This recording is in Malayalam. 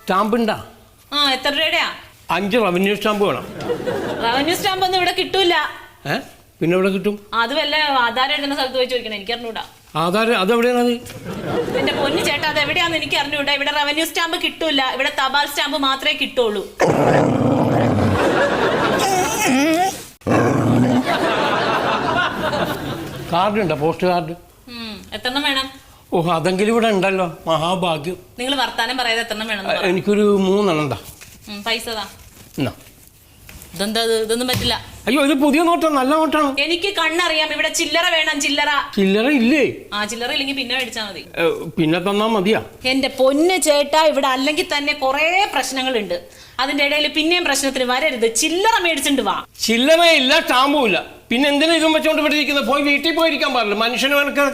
സ്റ്റാമ്പ് ഉണ്ടാ? ആ, എത്ര രൂപയുടെയാ? 5 റവന്യൂ സ്റ്റാമ്പ് വേണം. റവന്യൂ സ്റ്റാമ്പ് ഒന്നും ഇവിടെ കിട്ടൂല. പിന്നെ ഇവിടെ കിട്ടും? അത് വല്ല ആധാരം എഴുതുന്ന സ്ഥലത്ത് പോയി ചോദിക്കണം, എനിക്ക് അറിഞ്ഞൂടാ. ആധാരം അതെവിടെയാണത്? എന്റെ പൊന്നു ചേട്ടാ, അത് എവിടെയാന്ന് എനിക്ക് അറിഞ്ഞൂടാ. ഇവിടെ റവന്യൂ സ്റ്റാമ്പ് കിട്ടൂല, ഇവിടെ തപാൽ സ്റ്റാമ്പ് മാത്രമേ കിട്ടുള്ളൂ. കാർഡ് ഉണ്ടോ? Post card? എത്രണ്ണം വേണം? ഓഹ്, അതെങ്കിലും ഇവിടെ ഉണ്ടല്ലോ, മഹാഭാഗ്യം. നിങ്ങൾ വർത്താനം പറയാതെ എത്രണ്ണം വേണം? എനിക്കൊരു 3 എണ്ണം എന്താ? പൈസ താ. എന്നാ. ഇതെന്താ? ഇതൊന്നും പറ്റില്ല. അയ്യോ, ഇത് പുതിയ നോട്ടാണ്, നല്ല നോട്ടാണ്. എനിക്ക് കണ്ണറിയാം, ഇവിടെ ചില്ലറ വേണം, ചില്ലറ. ചില്ലറ ഇല്ലേ? ചില്ലറ ഇല്ലെങ്കിൽ പിന്നെ മേടിച്ചാ മതി. പിന്നെ തന്നാ മതിയാ? എന്റെ പൊന്ന് ചേട്ടാ, ഇവിടെ അല്ലെങ്കിൽ തന്നെ കൊറേ പ്രശ്നങ്ങളുണ്ട്. അതിന്റെ ഇടയിൽ പിന്നെയും പ്രശ്നത്തിന് വരരുത്. ചില്ലറ മേടിച്ചിട്ട് വാ. ചില്ലറയില്ല, സ്റ്റാമ്പും ഇല്ല, പിന്നെ എന്തിനാ ഇതും വെച്ചോണ്ട് ഇവിടെ ഇരിക്കുന്നത്? പോയി വീട്ടിൽ പോയിരിക്കാൻ പാടില്ല, മനുഷ്യന് വേണമെങ്കിൽ.